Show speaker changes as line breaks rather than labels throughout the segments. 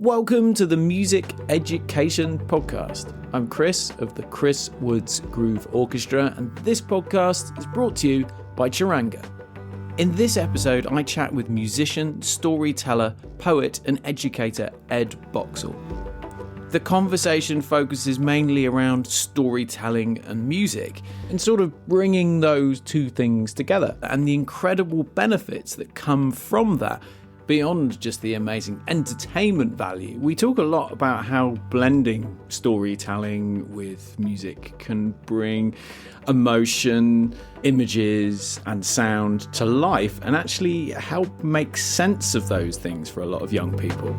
Welcome to the Music Education Podcast. I'm Chris of the Chris Woods Groove Orchestra, and this podcast is brought to you by Charanga. In this episode, I chat with musician, storyteller, poet, and educator Ed Boxall. The conversation focuses mainly around storytelling and music, and sort of bringing those two things together, and the incredible benefits that come from that. Beyond just the amazing entertainment value, we talk a lot about how blending storytelling with music can bring emotion, images, and sound to life, and actually help make sense of those things for a lot of young people.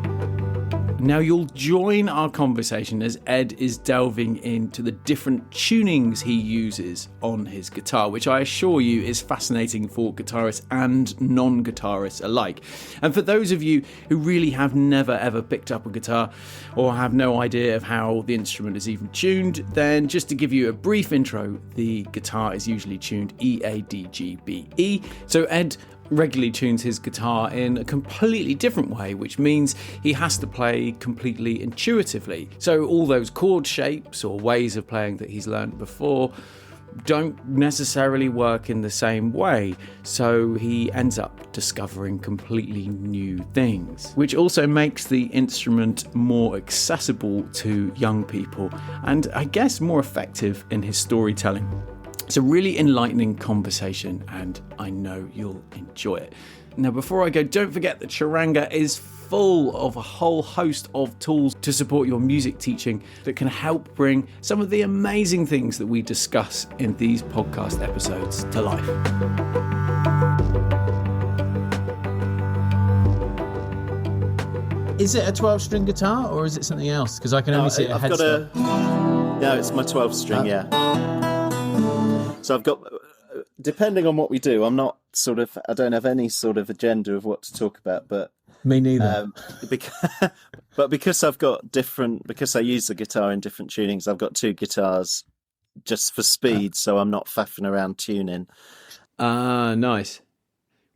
Now you'll join our conversation as Ed is delving into the different tunings he uses on his guitar, which I assure you is fascinating for guitarists and non-guitarists alike. And for those of you who really have never ever picked up a guitar or have no idea of how the instrument is even tuned, then just to give you a brief intro, the guitar is usually tuned E, A, D, G, B, E. So Ed regularly tunes his guitar in a completely different way, which means he has to play completely intuitively. So all those chord shapes or ways of playing that he's learned before don't necessarily work in the same way, so he ends up discovering completely new things, which also makes the instrument more accessible to young people and I guess more effective in his storytelling. It's a really enlightening conversation and I know you'll enjoy it. Now, before I go, don't forget that Charanga is full of a whole host of tools to support your music teaching that can help bring some of the amazing things that we discuss in these podcast episodes to life. Is it a 12-string guitar or is it something else? Because I can only see a headstock.
No, it's my 12-string, yeah. So I've got, depending on what we do, I don't have any sort of agenda of what to talk about, but
me neither.
Because I use the guitar in different tunings, I've got two guitars just for speed, so I'm not faffing around tuning.
Nice.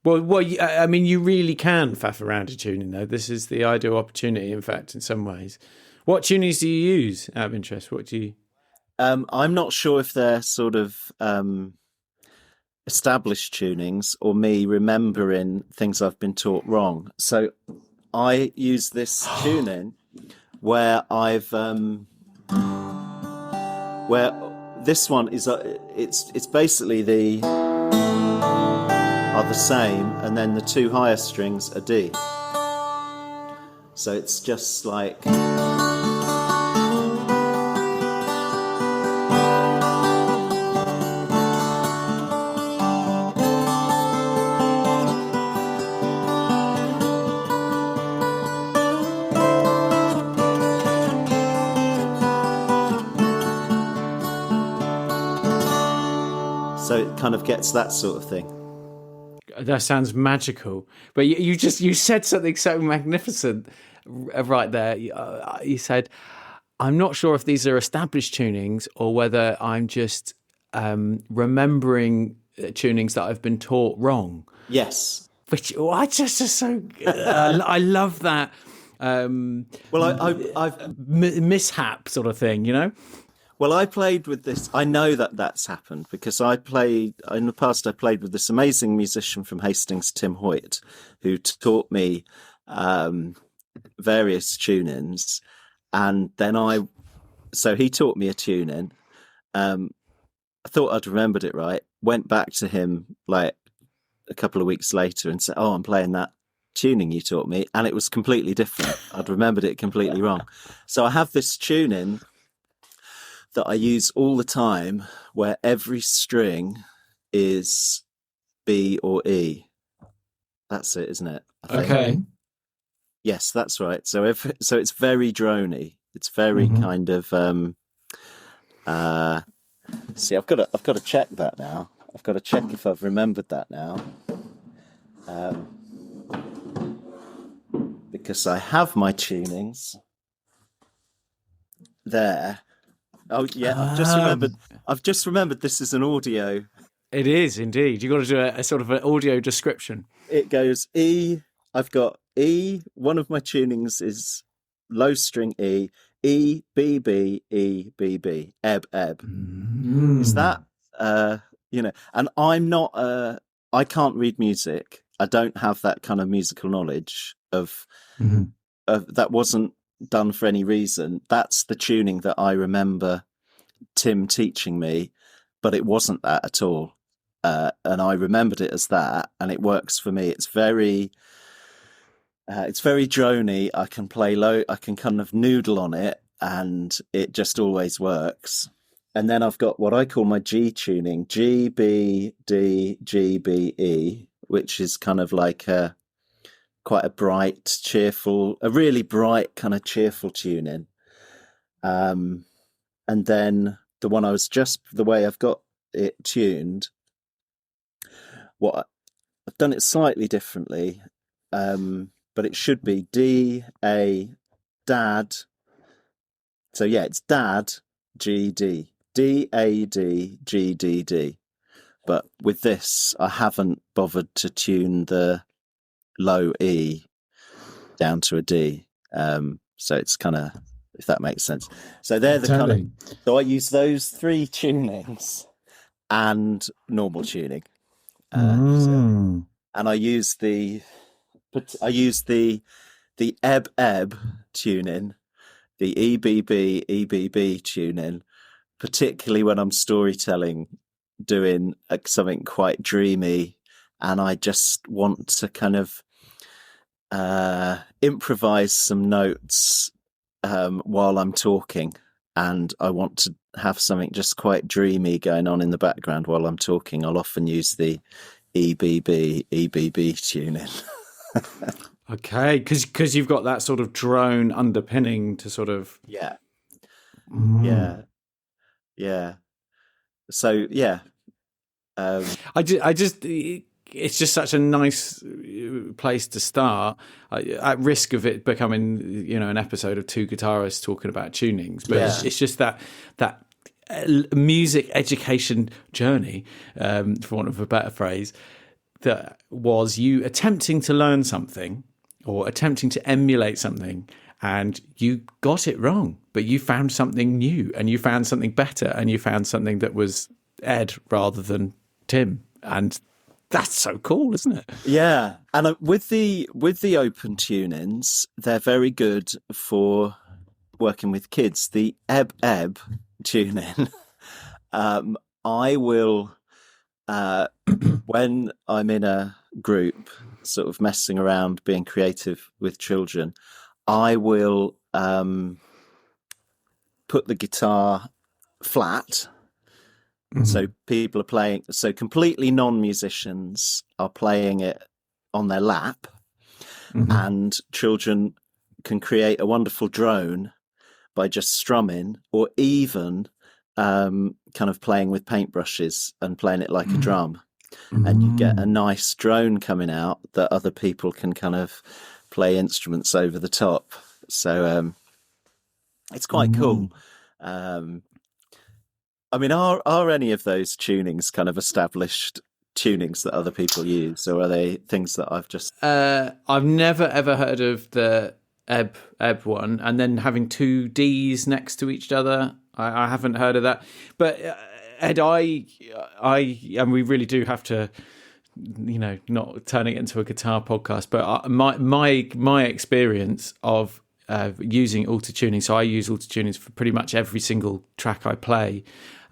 Well, I mean, you really can faff around to tuning, though. This is the ideal opportunity, in fact, in some ways. What tunings do you use, out of interest? What do you...
I'm not sure if they're sort of established tunings or me remembering things I've been taught wrong. So I use this tuning where where this one is it's basically are the same, and then the two higher strings are D. So it's just like. So it kind of gets that sort of thing.
That sounds magical. But you said something so magnificent right there. You said, I'm not sure if these are established tunings or whether I'm just remembering tunings that I've been taught wrong.
Yes.
Which I just so I love that.
I've
mishap sort of thing, you know.
Well, I played with this. I know that that's happened because in the past I played with this amazing musician from Hastings, Tim Hoyt, who taught me various tunings. And then so he taught me a tuning. I thought I'd remembered it right. Went back to him like a couple of weeks later and said, "Oh, I'm playing that tuning you taught me." And it was completely different. I'd remembered it completely wrong. So I have this tuning that I use all the time where every string is B or E. That's it, isn't it?
Okay.
Yes, that's right. So it's very drony. It's very kind of see, I've got to check that now. I've got to check if I've remembered that now. Because I have my tunings there. Oh yeah, I've just remembered this is an audio.
It is indeed. You've got to do a sort of an audio description.
It goes E. I've got E. One of my tunings is low string E, E, B, B, E, B, B, ebb, ebb. Is that, and I'm not, I can't read music. I don't have that kind of musical knowledge of that wasn't done for any reason. That's the tuning that I remember Tim teaching me, but it wasn't that at all. And I remembered it as that, and it works for me. It's very drony. I can play low. I can kind of noodle on it, and it just always works. And then I've got what I call my G tuning: G, B, D, G, B, E, which is kind of like quite a bright, cheerful, a really bright kind of cheerful tuning. And then the one the way I've got it tuned, I've done it slightly differently, but it should be D, A, Dad. So yeah, it's Dad, G, D, D, A, D, G, D, D. But with this, I haven't bothered to tune the low E down to a D. So it's kind of, if that makes sense. So they're the kind of, so I use those three tunings and normal tuning. And I use the ebb ebb tuning, the EBB tuning, particularly when I'm storytelling, doing something quite dreamy, and I just want to kind of improvise some notes while I'm talking, and I want to have something just quite dreamy going on in the background while I'm talking. I'll often use the EBB tuning.
Okay, because you've got that sort of drone underpinning to sort of
yeah. So yeah,
I just it's just such a nice place to start. At risk of it becoming an episode of two guitarists talking about tunings, but it's just that music education journey, for want of a better phrase, that was you attempting to learn something or attempting to emulate something, and you got it wrong, but you found something new, and you found something better, and you found something that was Ed rather than Tim, and that's so cool, isn't it?
Yeah, and with the open tunings, they're very good for working with kids. The ebb tuning, I will when I'm in a group, sort of messing around, being creative with children, I will put the guitar flat. So people are playing, so completely non-musicians are playing it on their lap, and children can create a wonderful drone by just strumming, or even kind of playing with paintbrushes and playing it like a drum. And you get a nice drone coming out that other people can kind of play instruments over the top. So it's quite cool. I mean, are any of those tunings kind of established tunings that other people use, or are they things that I've just...
I've never ever heard of the ebb one, and then having two Ds next to each other. I haven't heard of that. But Ed, I and we really do have to, not turning it into a guitar podcast, but my experience of using auto-tuning, so I use auto-tunings for pretty much every single track I play.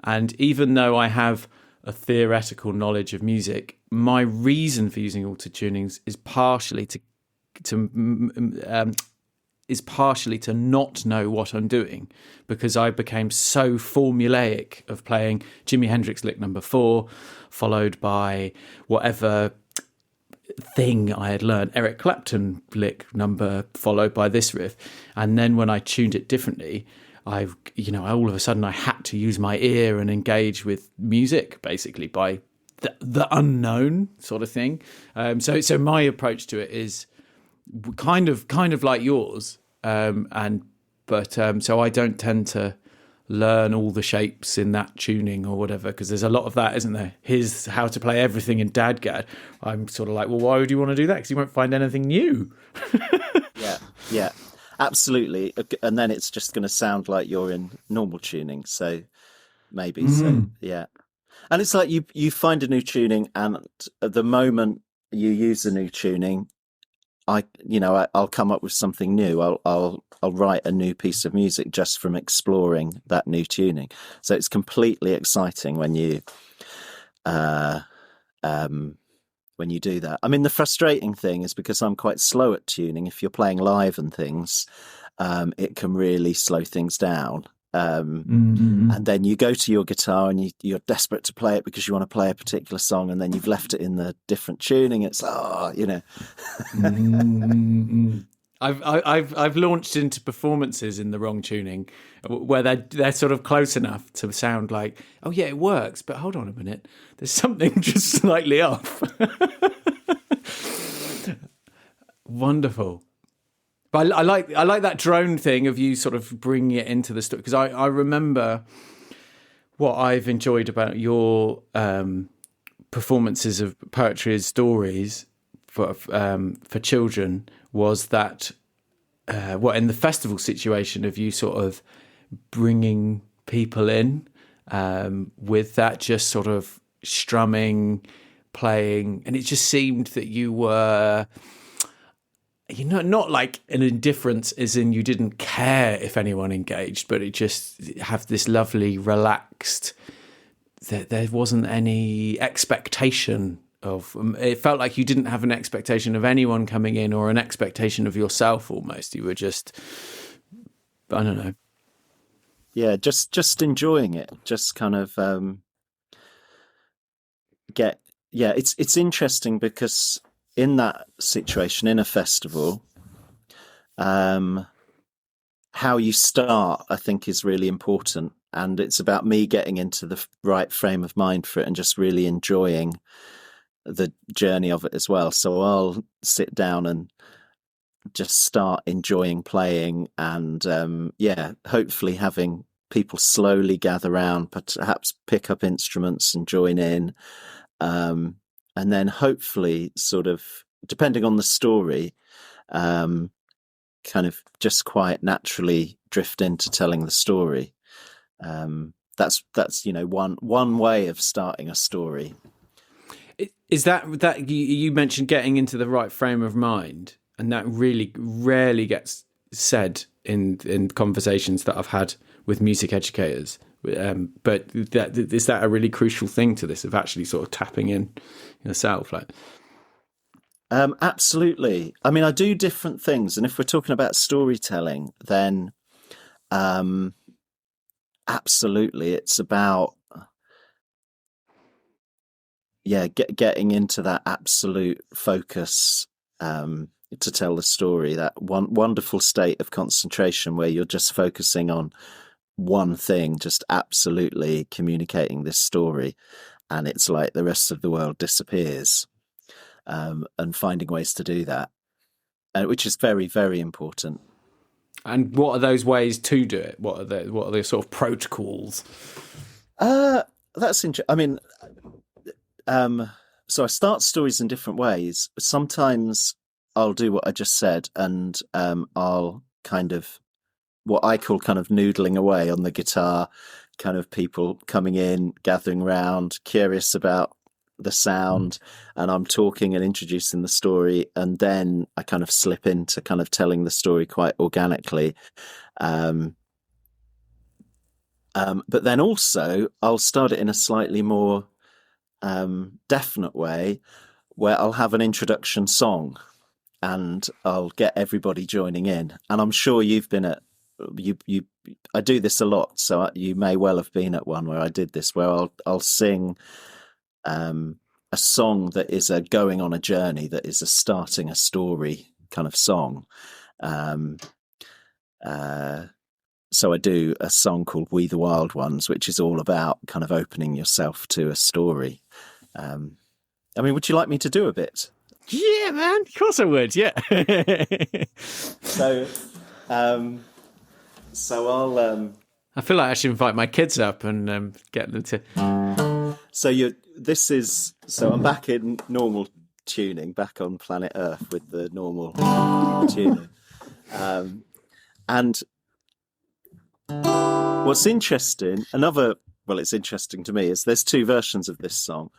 And even though I have a theoretical knowledge of music, my reason for using auto-tunings is partially to not know what I'm doing, because I became so formulaic of playing Jimi Hendrix lick number 4, followed by whatever thing I had learned, Eric Clapton lick number, followed by this riff. And then when I tuned it differently, all of a sudden I had to use my ear and engage with music, basically by the unknown sort of thing. So my approach to it is kind of like yours, so I don't tend to learn all the shapes in that tuning or whatever, because there's a lot of that, isn't there? Here's how to play everything in Dadgad. I'm sort of like, well, why would you want to do that? Because you won't find anything new.
Yeah. absolutely. And then it's just going to sound like you're in normal tuning. So maybe so,
Mm.
yeah. And it's like you find a new tuning, and at the moment you use the new tuning, I'll come up with something new. I'll write a new piece of music just from exploring that new tuning. So it's completely exciting when you uh, when you do that. I mean, the frustrating thing is because I'm quite slow at tuning. If you're playing live and things, it can really slow things down. And then you go to your guitar and you're desperate to play it because you want to play a particular song, and then you've left it in the different tuning. It's
I've launched into performances in the wrong tuning, where they're sort of close enough to sound like, oh yeah, it works, but hold on a minute, there's something just slightly off. Wonderful. But I like that drone thing of you sort of bringing it into the story, because I remember what I've enjoyed about your performances of poetry as stories for children was that in the festival situation of you sort of bringing people in with that just sort of strumming, playing, and it just seemed that you were, not like an indifference as in you didn't care if anyone engaged, but it just have this lovely relaxed, that there wasn't any expectation of, it felt like you didn't have an expectation of anyone coming in or an expectation of yourself almost. You were just, I don't know.
Yeah, just enjoying it. Just kind of it's interesting because in that situation, in a festival, how you start, I think, is really important. And it's about me getting into the right frame of mind for it and just really enjoying the journey of it as well. So I'll sit down and just start enjoying playing, and hopefully having people slowly gather round, perhaps pick up instruments and join in. And then hopefully, sort of, depending on the story, kind of just quite naturally drift into telling the story. That's one way of starting a story.
Is that you mentioned getting into the right frame of mind, and that really rarely gets said in conversations that I've had with music educators. But is that a really crucial thing to this, of actually sort of tapping in yourself? Like,
absolutely. I mean, I do different things, and if we're talking about storytelling, then absolutely, it's about getting into that absolute focus to tell the story. That wonderful state of concentration where you're just focusing on one thing, just absolutely communicating this story, and it's like the rest of the world disappears, and finding ways to do that, which is very, very important.
And what are those ways to do it? What are the sort of protocols?
That's interesting. I mean, so I start stories in different ways. Sometimes I'll do what I just said, and I'll kind of, what I call kind of noodling away on the guitar, kind of people coming in, gathering round, curious about the sound, and I'm talking and introducing the story, and then I kind of slip into kind of telling the story quite organically. But then also I'll start it in a slightly more definite way, where I'll have an introduction song and I'll get everybody joining in. And I'm sure you've been at I do this a lot, so you may well have been at one where I did this, where I'll sing a song that is a going on a journey, that is a starting a story kind of song. So I do a song called We the Wild Ones, which is all about kind of opening yourself to a story. I mean, would you like me to do a bit?
Yeah, man. Of course I would. Yeah.
So I'll.
I feel like I should invite my kids up and get them to.
So I'm back in normal tuning, back on planet Earth with the normal tuning. And what's interesting, it's interesting to me, is there's two versions of this song.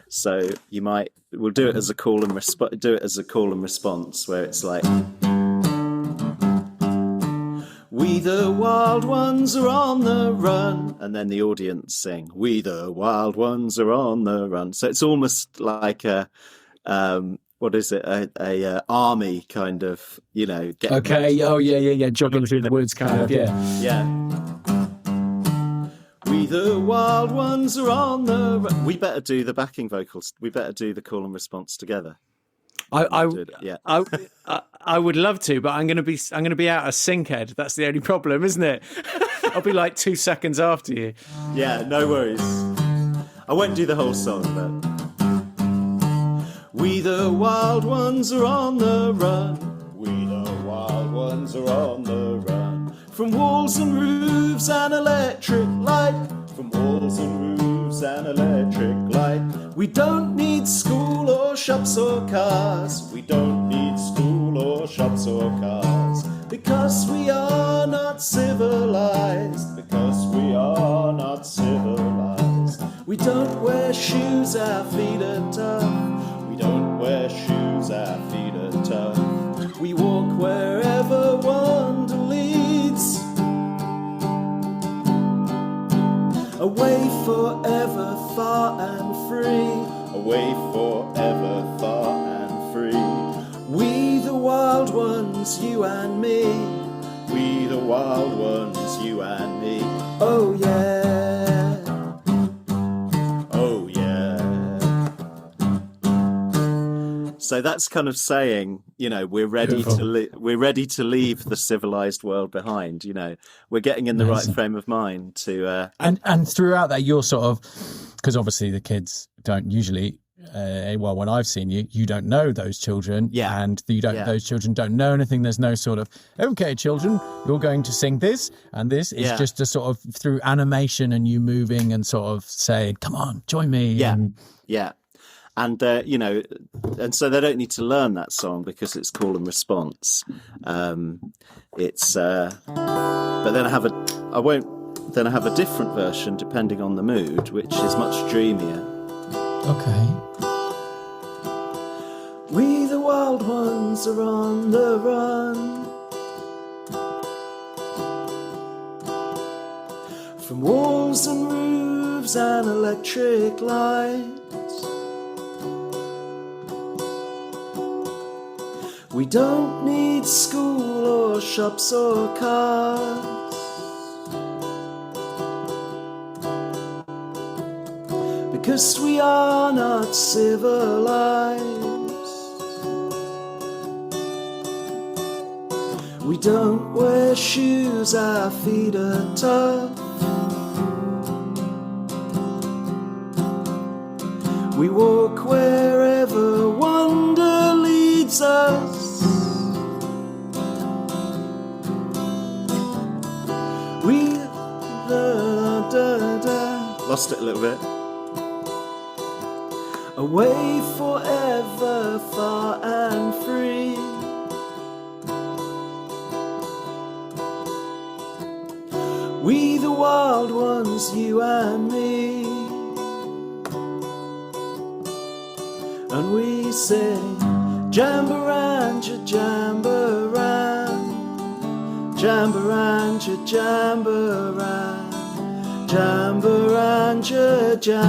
So we'll do it as a call and response, where it's like, we the wild ones are on the run, and then the audience sing, we the wild ones are on the run. So it's almost like a army kind of,
okay. Oh yeah, jogging through the woods kind of,
yeah. We the wild ones are on the run. We better do the backing vocals. We better do the call and response together.
I would love to, but I'm going to be out of sync, Ed. That's the only problem, isn't it? I'll be like 2 seconds after you.
Yeah, no worries. I won't do the whole song, but we the wild ones are on the run. We the wild ones are on the run. From walls and roofs and electric light. From walls and roofs and electric light. We don't need school or shops or cars. We don't need school or shops or cars. Because we are not civilized. Because we are not civilized. We don't wear shoes, our feet are tough. We don't wear shoes, our feet are tough. We walk wherever wonder leads. Away forever, far and free. Away forever, far and free. We the wild ones, you and me. We the wild ones, you and me. Oh yeah. Oh yeah. So that's kind of saying, we're ready we're ready to leave the civilized world behind. We're getting in the right frame of mind to.
And throughout that, you're sort of, because obviously the kids don't usually. When I've seen you, you don't know those children, and those children don't know anything. There's no sort of, okay, children, you're going to sing this, and this is just a sort of through animation and you moving and sort of saying, come on, join me.
And, and so they don't need to learn that song because it's call and response. But then I have a different version depending on the mood, which is much dreamier.
Okay.
We the wild ones are on the run. From walls and roofs and electric lights. We don't need school or shops or cars. Because we are not civilized. We don't wear shoes, our feet are tough. We walk wherever wonder leads us. We lost it a little bit. Away forever, far and free. We the wild ones, you and me. And we sing, Jambaranja, Jambaran, Jambaranja, Jambaran. Jambaranja, jambaran.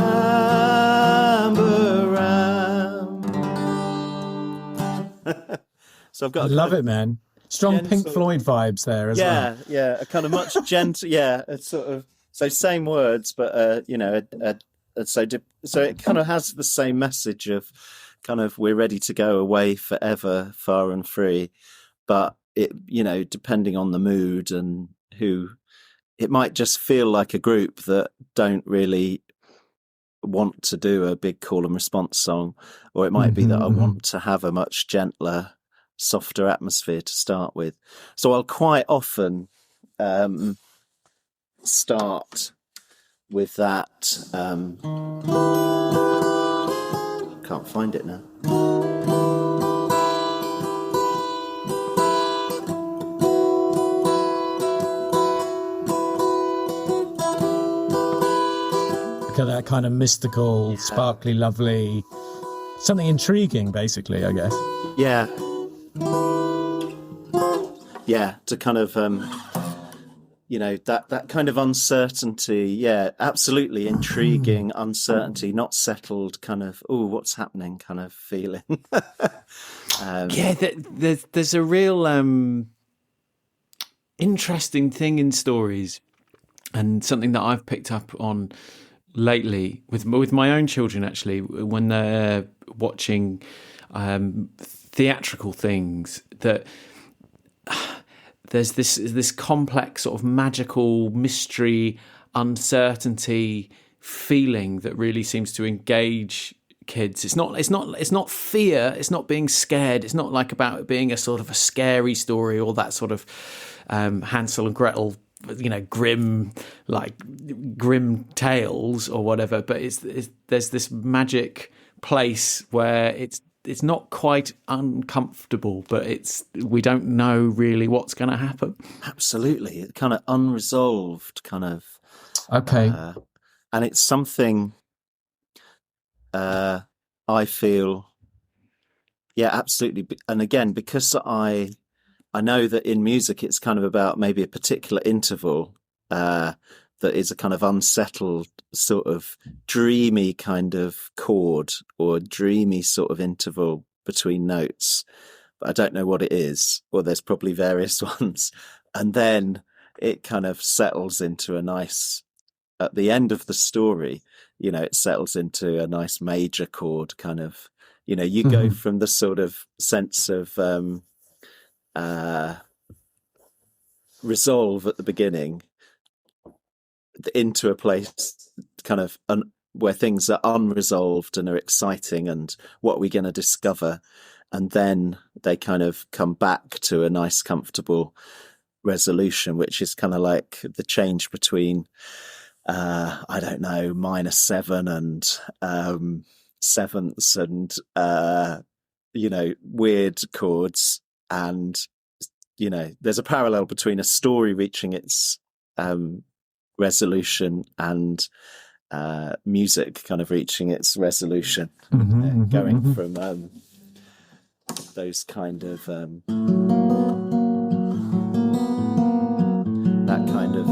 So I've got.
I love it, man. Strong Pink Floyd vibes there as well.
Yeah, a kind of much gentle. Yeah, it's sort of same words, but so it kind of has the same message of kind of we're ready to go away forever, far and free, but it depending on the mood and who. It might just feel like a group that don't really want to do a big call and response song, or it might be that I want to have a much gentler, softer atmosphere to start with. So I'll quite often start with that. Can't find it now.
that kind of mystical, sparkly, lovely, something intriguing, basically, I guess.
Yeah. Yeah, to kind of, that kind of uncertainty. Yeah, absolutely intriguing uncertainty, not settled kind of, oh, what's happening kind of feeling.
There's a real interesting thing in stories, and something that I've picked up on lately with my own children, actually, when they're watching theatrical things, that there's this complex sort of magical mystery, uncertainty feeling that really seems to engage kids. It's not fear. It's not being scared. It's not like about it being a sort of a scary story or that sort of Hansel and Gretel, grim tales or whatever. But there's this magic place where it's not quite uncomfortable, but we don't know really what's going to happen.
Absolutely, it's kind of unresolved, kind of.
Okay,
and it's something I feel, yeah, absolutely. And again, because I know that in music it's kind of about maybe a particular interval that is a kind of unsettled, sort of dreamy kind of chord or dreamy sort of interval between notes. But I don't know what it is, or there's probably various ones. And then it kind of settles into a nice, at the end of the story, it settles into a nice major chord kind of, you go from the sort of sense of resolve at the beginning into a place kind of where things are unresolved and are exciting, and what we're going to discover, and then they kind of come back to a nice comfortable resolution, which is kind of like the change between I don't know, -7 and sevenths and weird chords, and there's a parallel between a story reaching its resolution and music kind of reaching its resolution, going from those kind of that kind of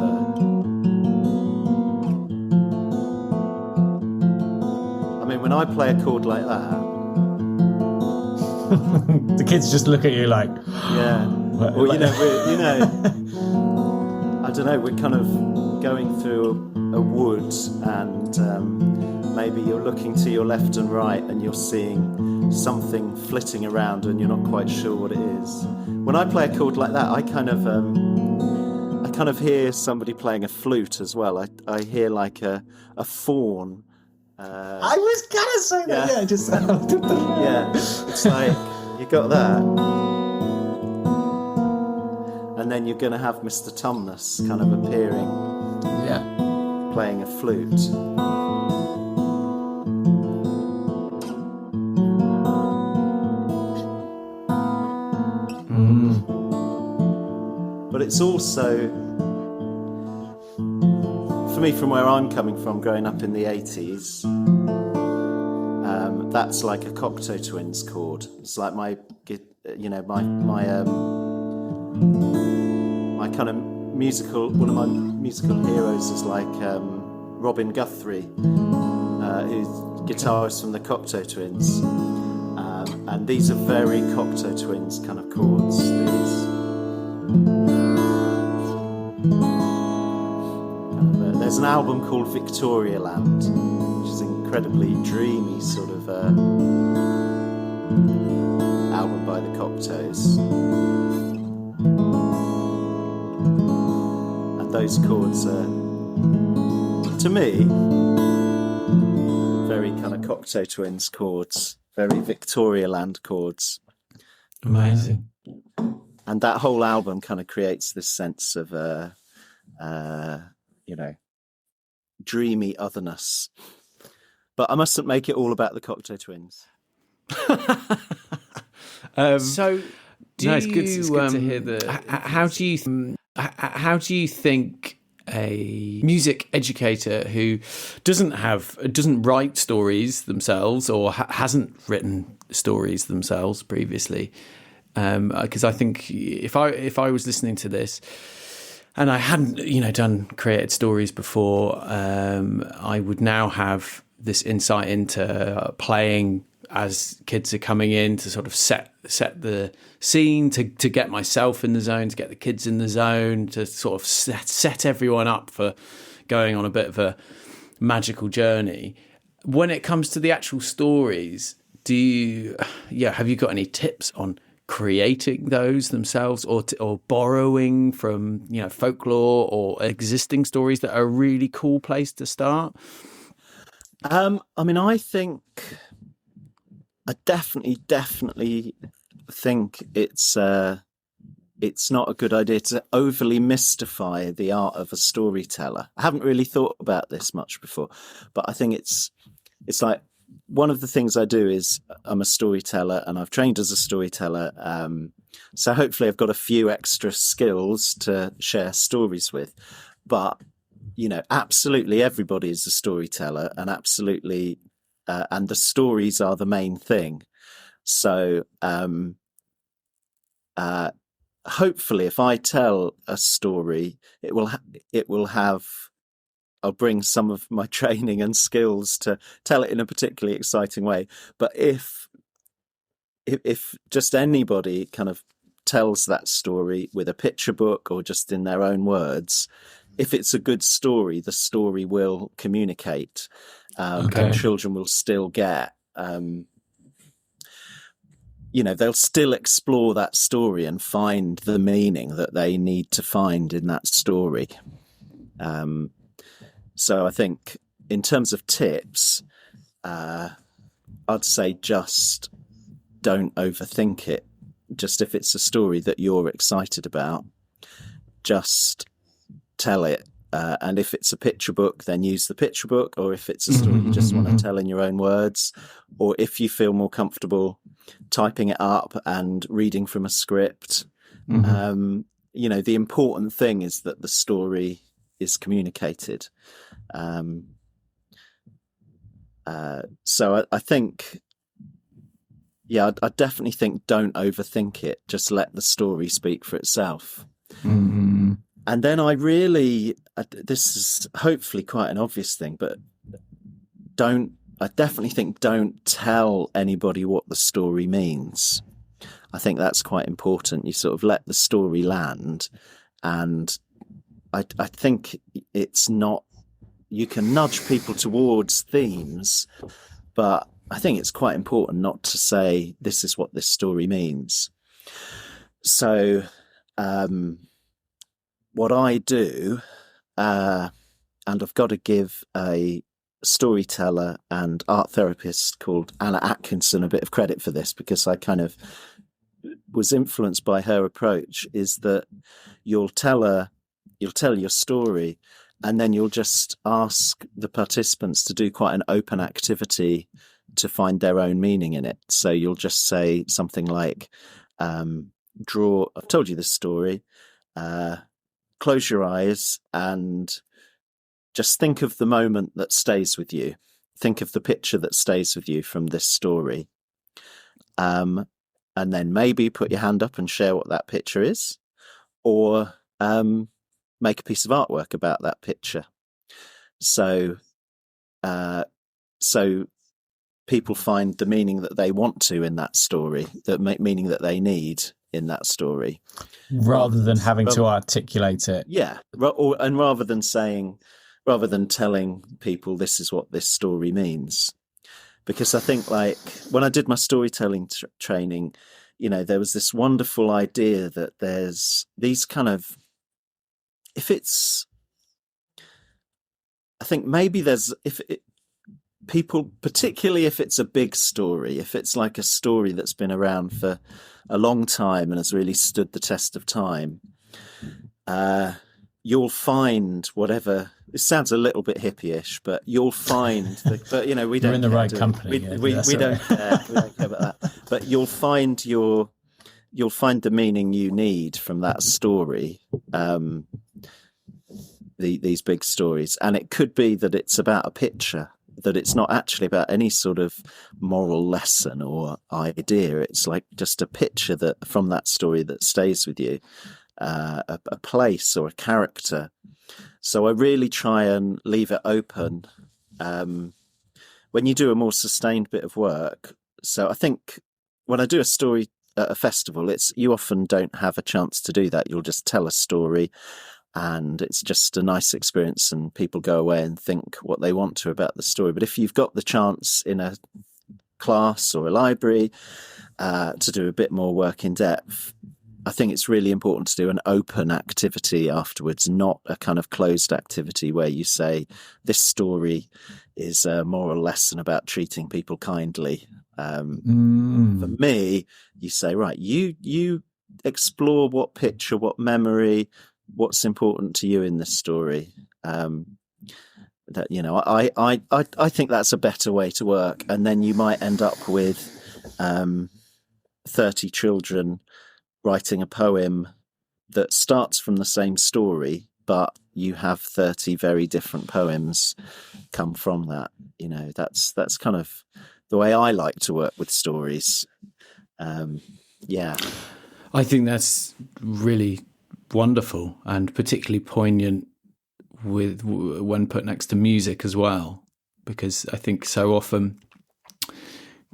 I mean, when I play a chord like that,
the kids just look at you like,
yeah. Well, I don't know, we're kind of going through a wood, and maybe you're looking to your left and right and you're seeing something flitting around and you're not quite sure what it is. When I play a chord like that, I kind of hear somebody playing a flute as well. I hear like a fawn.
I was gonna say that. Yeah, just
yeah. It's like you got that, and then you're going to have Mr. Tumnus kind of appearing, playing a flute. But it's also, for me, from where I'm coming from, growing up in the 80s, that's like a Cocteau Twins chord. It's like my kind of musical, one of my musical heroes is like Robin Guthrie, who's guitarist from the Cocteau Twins. And these are very Cocteau Twins kind of chords. There's an album called Victoria Land, which is an incredibly dreamy sort of album by the Cocteaus. And those chords are, to me, very kind of Cocteau Twins chords, very Victoria Land chords.
Amazing.
And that whole album kind of creates this sense of, dreamy otherness. But I mustn't make it all about the Cocteau Twins.
So, it's good to hear the. How do you think a music educator who doesn't write stories themselves, or hasn't written stories themselves previously, because I think if I was listening to this and I hadn't done created stories before, I would now have this insight into playing as kids are coming in, to sort of set the scene, to get myself in the zone, to get the kids in the zone, to sort of set everyone up for going on a bit of a magical journey. When it comes to the actual stories, have you got any tips on creating those themselves, or borrowing from folklore or existing stories that are a really cool place to start?
I think I definitely think it's not a good idea to overly mystify the art of a storyteller. I haven't really thought about this much before, but I think it's like, one of the things I do is I'm a storyteller, and I've trained as a storyteller. So hopefully I've got a few extra skills to share stories with. But, absolutely everybody is a storyteller, and absolutely, and the stories are the main thing. So hopefully if I tell a story, it will have, I'll bring some of my training and skills to tell it in a particularly exciting way. But if just anybody kind of tells that story with a picture book or just in their own words, if it's a good story, the story will communicate, and children will still get, they'll still explore that story and find the meaning that they need to find in that story. So I think in terms of tips, I'd say just don't overthink it. Just if it's a story that you're excited about, just tell it. And if it's a picture book, then use the picture book. Or if it's a story you just want to tell in your own words, or if you feel more comfortable typing it up and reading from a script, the important thing is that the story is communicated. So I think, I definitely think don't overthink it. Just let the story speak for itself.
Mm-hmm.
And then this is hopefully quite an obvious thing, but I definitely think don't tell anybody what the story means. I think that's quite important. You sort of let the story land, and I think it's not, you can nudge people towards themes, but I think it's quite important not to say, this is what this story means. So, what I do, and I've got to give a storyteller and art therapist called Anna Atkinson a bit of credit for this, because I kind of was influenced by her approach, is that you'll tell your story, and then you'll just ask the participants to do quite an open activity to find their own meaning in it. So you'll just say something like, I've told you this story, close your eyes and just think of the moment that stays with you. Think of the picture that stays with you from this story. And then maybe put your hand up and share what that picture is, or make a piece of artwork about that picture. So people find the meaning that they want to in that story, the meaning that they need in that story,
rather than having to articulate it.
Yeah, and rather than telling people this is what this story means. Because I think, like, when I did my storytelling training, there was this wonderful idea that there's these kind of, people, particularly if it's a big story, if it's like a story that's been around for a long time and has really stood the test of time, you'll find whatever. It sounds a little bit hippie-ish, but you'll find. But we don't.
You're in the right company.
We don't care. We don't care about that. But you'll find the meaning you need from that story. these big stories. And it could be that it's about a picture, that it's not actually about any sort of moral lesson or idea. It's like just a picture that from that story that stays with you, a place or a character. So I really try and leave it open. When you do a more sustained bit of work, so I think when I do a story at a festival, you often don't have a chance to do that. You'll just tell a story and it's just a nice experience and people go away and think what they want to about the story. But if you've got the chance in a class or a library to do a bit more work in depth, I think it's really important to do an open activity afterwards, not a kind of closed activity where you say this story is a moral lesson about treating people kindly. For me, you say, right, you explore what picture, what memory, what's important to you in this story. That, you know, I think that's a better way to work. And then you might end up with 30 children writing a poem that starts from the same story, but you have 30 very different poems come from that. You know, that's kind of the way I like to work with stories. Yeah.
I think that's really wonderful and particularly poignant when put next to music as well, because I think so often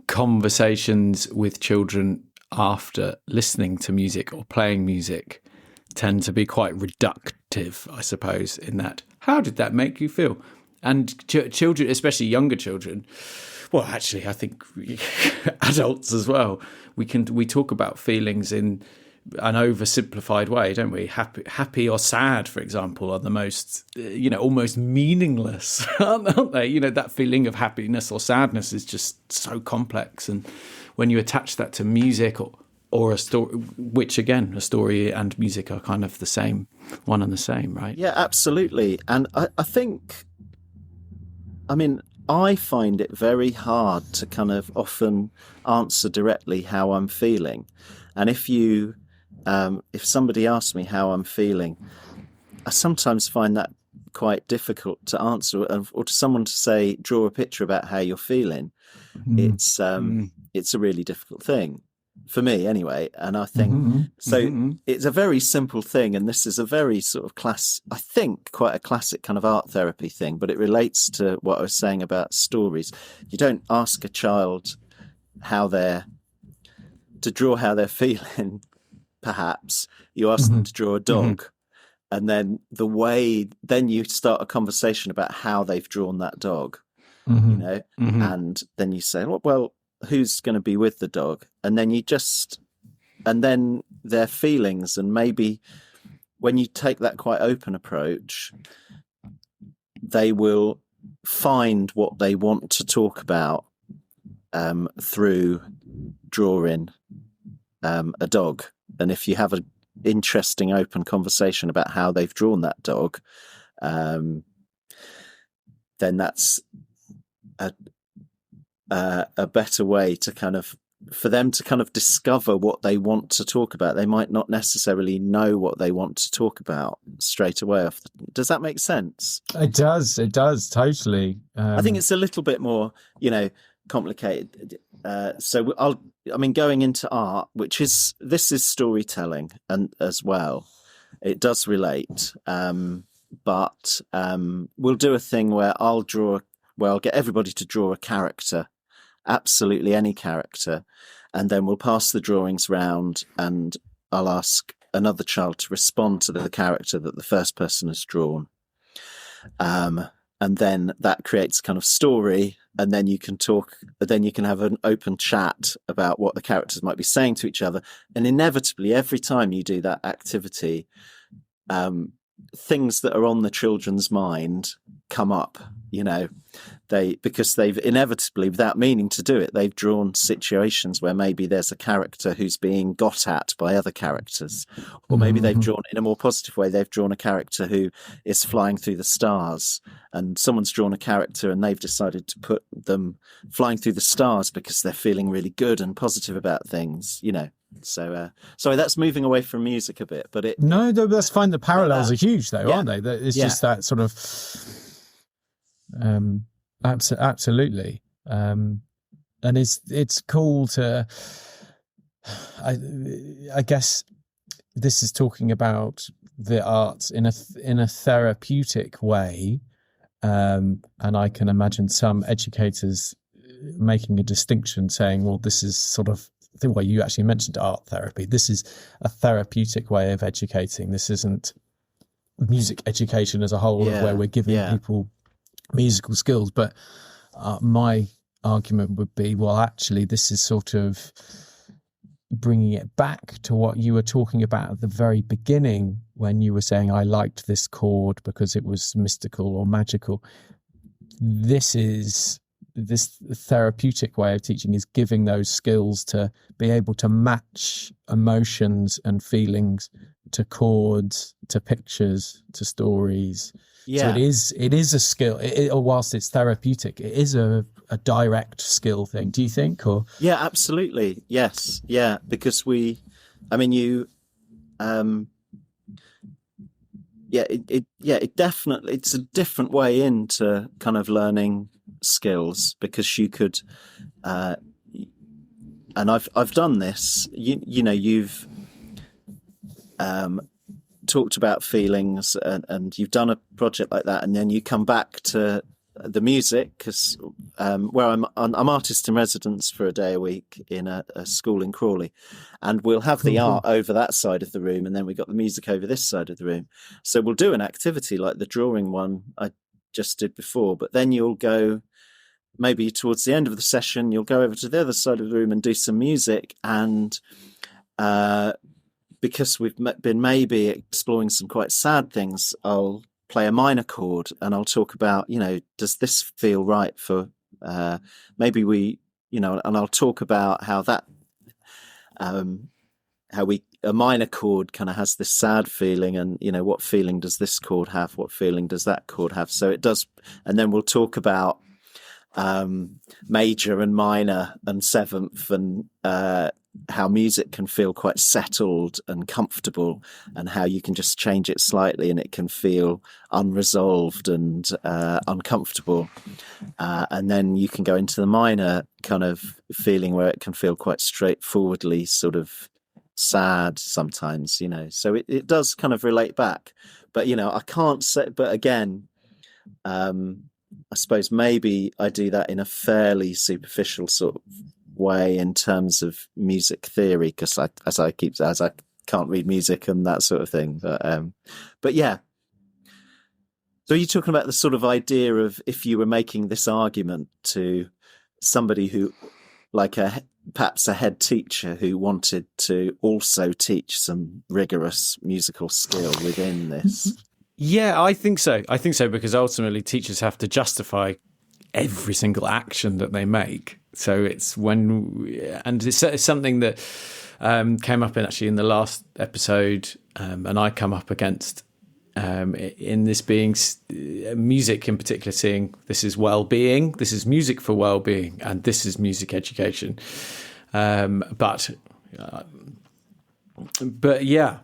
conversations with children after listening to music or playing music tend to be quite reductive, I suppose, in that, how did that make you feel? And children, especially younger children, well, actually, I think adults as well, we talk about feelings in an oversimplified way, don't we? Happy or sad, for example, are the most, almost meaningless, aren't they? You know, that feeling of happiness or sadness is just so complex. And when you attach that to music or a story, which again, a story and music are kind of the same, one and the same, right?
Yeah, absolutely. And I think, I find it very hard to kind of often answer directly how I'm feeling. And if somebody asks me how I'm feeling, I sometimes find that quite difficult to answer, or to someone to say, draw a picture about how you're feeling. It's a really difficult thing for me anyway. And I think, it's a very simple thing. And this is a very sort of I think quite a classic kind of art therapy thing, but it relates to what I was saying about stories. You don't ask a child to draw how they're feeling, perhaps. You ask them to draw a dog. And then then you start a conversation about how they've drawn that dog, and then you say, well, who's going to be with the dog? And then and then their feelings, and maybe when you take that quite open approach, they will find what they want to talk about through drawing a dog. And if you have an interesting open conversation about how they've drawn that dog, then that's a better way for them to kind of discover what they want to talk about. They might not necessarily know what they want to talk about straight away. Does that make sense?
It does totally.
I think it's a little bit more, complicated. So going into art, this is storytelling, and as well, it does relate. But we'll do a thing where I'll get everybody to draw a character, absolutely any character, and then we'll pass the drawings round, and I'll ask another child to respond to the character that the first person has drawn. And then that creates kind of story, and then you can have an open chat about what the characters might be saying to each other. And inevitably, every time you do that activity, things that are on the children's mind come up, because they've inevitably, without meaning to do it, they've drawn situations where maybe there's a character who's being got at by other characters, or maybe they've drawn, in a more positive way, they've drawn a character who is flying through the stars, and someone's drawn a character and they've decided to put them flying through the stars because they're feeling really good and positive about things, So sorry, that's moving away from music a bit, but
no, that's fine. The parallels are huge, though, aren't they? It's just that sort of absolutely, and it's cool to. I guess this is talking about the arts in a therapeutic way, and I can imagine some educators making a distinction, saying, "Well, this is sort of." The way you actually mentioned art therapy. This is a therapeutic way of educating. This isn't music education as a whole, where we're giving people musical skills. But my argument would be, well, actually, this is sort of bringing it back to what you were talking about at the very beginning, when you were saying, I liked this chord because it was mystical or magical. This therapeutic way of teaching is giving those skills to be able to match emotions and feelings to chords, to pictures, to stories. So it is a skill. Whilst it's therapeutic, it is a direct skill thing. Do you think? Or
absolutely, yes, because it definitely, it's a different way into kind of learning skills, because you could and I've done this, you've talked about feelings, and you've done a project like that, and then you come back to the music, because where I'm artist in residence for a day a week in a school in Crawley, and we'll have the art over that side of the room, and then we got the music over this side of the room. So we'll do an activity like the drawing one I just did before, but then you'll go, maybe towards the end of the session, you'll go over to the other side of the room and do some music. And because we've been maybe exploring some quite sad things, I'll play a minor chord, and I'll talk about, does this feel right for maybe we, and I'll talk about how that a minor chord kind of has this sad feeling, and what feeling does this chord have, what feeling does that chord have. So it does. And then we'll talk about major and minor and seventh, and how music can feel quite settled and comfortable, and how you can just change it slightly and it can feel unresolved and uncomfortable, and then you can go into the minor kind of feeling, where it can feel quite straightforwardly sort of sad sometimes, so it does kind of relate back. But I can't say, but again, I suppose maybe I do that in a fairly superficial sort of way in terms of music theory, because I can't read music and that sort of thing. But yeah. So you're talking about the sort of idea of, if you were making this argument to somebody who, like perhaps a head teacher who wanted to also teach some rigorous musical skill within this.
Yeah, I think so. Because ultimately teachers have to justify every single action that they make. So it's it's something that came up in the last episode, and I come up against in this being music in particular, seeing this is well-being, this is music for well-being, and this is music education. But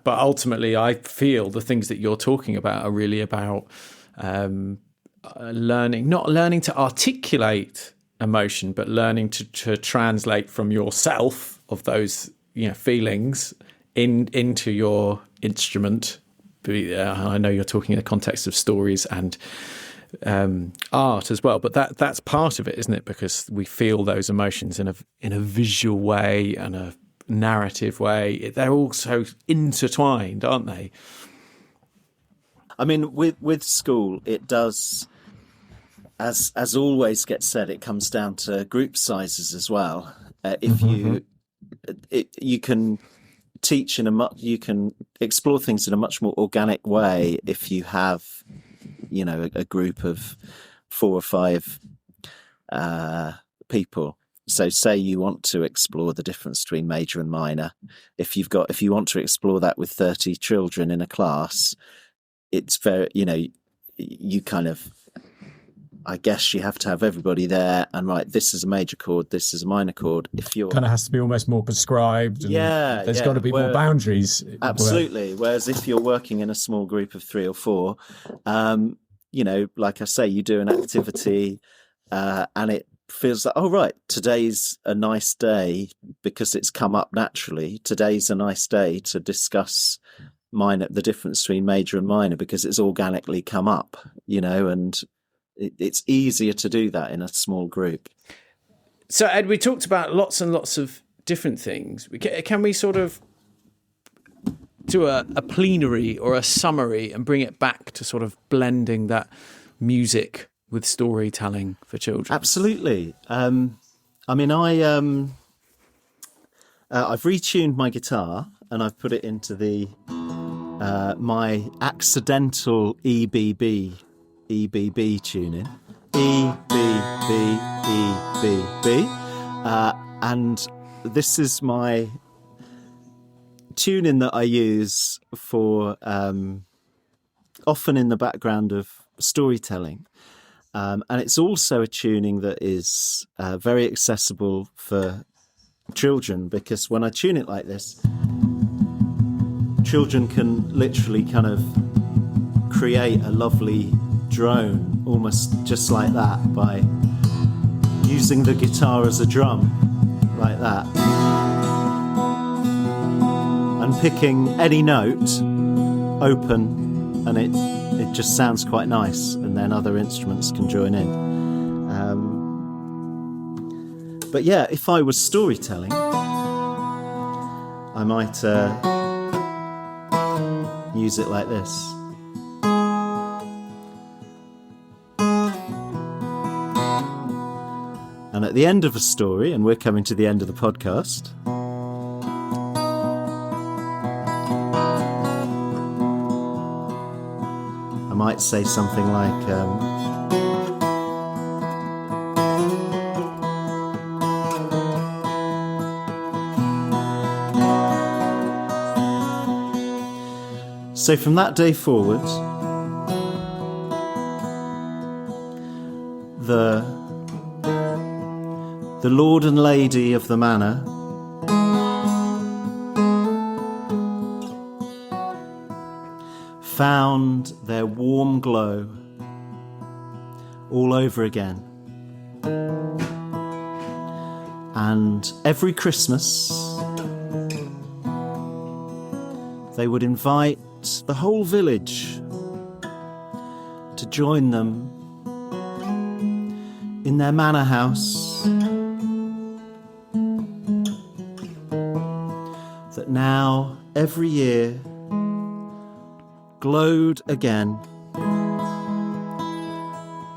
ultimately I feel the things that you're talking about are really about not learning to articulate emotion, but learning to translate from yourself of those feelings into your instrument. I know you're talking in the context of stories and art as well, but that's part of it, isn't it? Because we feel those emotions in a visual way and a narrative way. They're all so intertwined, aren't they?
I mean, with school, it does, as always gets said, it comes down to group sizes as well. If you can teach you can explore things in a much more organic way if you have, a group of 4 or 5 people. So say you want to explore the difference between major and minor. If you want to explore that with 30 children in a class, it's very, you kind of I guess you have to have everybody there, and right, this is a major chord, this is a minor chord. If you're
kind of has to be almost more prescribed. And there's got to be more boundaries.
Absolutely. Whereas if you're working in a small group of 3 or 4, like I say, you do an activity, and it feels like, oh right, today's a nice day because it's come up naturally. Today's a nice day to discuss the difference between major and minor because it's organically come up, and it's easier to do that in a small group.
So, Ed, we talked about lots and lots of different things. Can we sort of do a plenary or a summary and bring it back to sort of blending that music with storytelling for children?
Absolutely. I've retuned my guitar and I've put it into the my accidental EBB tuning. EBB. And this is my tuning that I use for often in the background of storytelling. And it's also a tuning that is very accessible for children, because when I tune it like this, children can literally kind of create a lovely drone, almost just like that, by using the guitar as a drum, like that. And picking any note open, and it just sounds quite nice, and then other instruments can join in. But yeah, if I was storytelling, I might use it like this. And at the end of a story, and we're coming to the end of the podcast, I might say something like, so from that day forward, the lord and lady of the manor found their warm glow all over again. And every Christmas, they would invite the whole village to join them in their manor house that now every year glowed again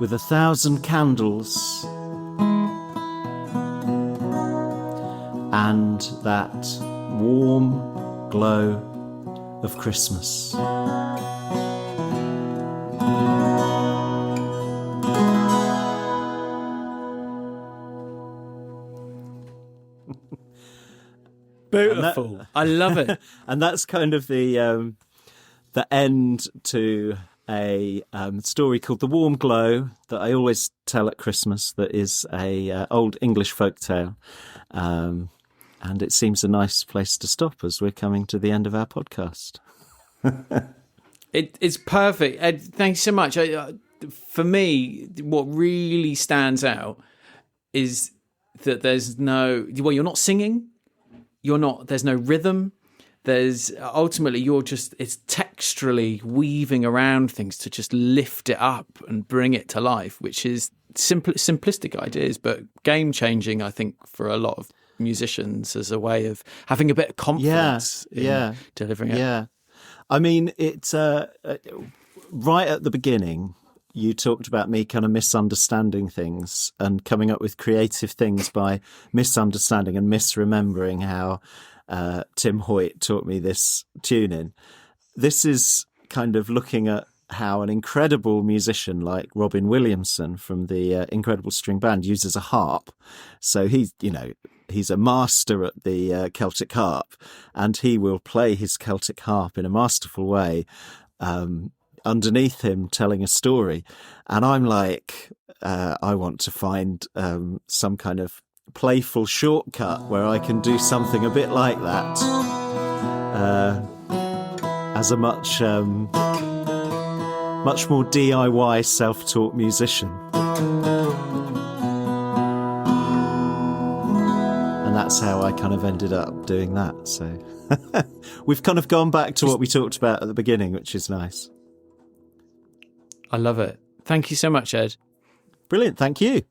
with 1,000 candles and that warm glow of Christmas.
Beautiful. I love it.
And that's kind of the end to a story called The Warm Glow that I always tell at Christmas, that is a old English folk tale. And it seems a nice place to stop as we're coming to the end of our podcast.
It's perfect. Ed, thanks so much. For me, what really stands out is that there's you're not singing. There's no rhythm. It's texturally weaving around things to just lift it up and bring it to life, which is simplistic ideas, but game changing, I think, for a lot of musicians as a way of having a bit of confidence in delivering it.
Yeah. I mean, it's right at the beginning, you talked about me kind of misunderstanding things and coming up with creative things by misunderstanding and misremembering how Tim Hoyt taught me this tuning. This is kind of looking at how an incredible musician like Robin Williamson from the Incredible String Band uses a harp. So he's a master at the Celtic harp, and he will play his Celtic harp in a masterful way underneath him telling a story. And I'm like, I want to find some kind of playful shortcut where I can do something a bit like that as a much more DIY self-taught musician. And that's how I kind of ended up doing that. So we've kind of gone back to what we talked about at the beginning, which is nice.
I love it. Thank you so much, Ed.
Brilliant. Thank you.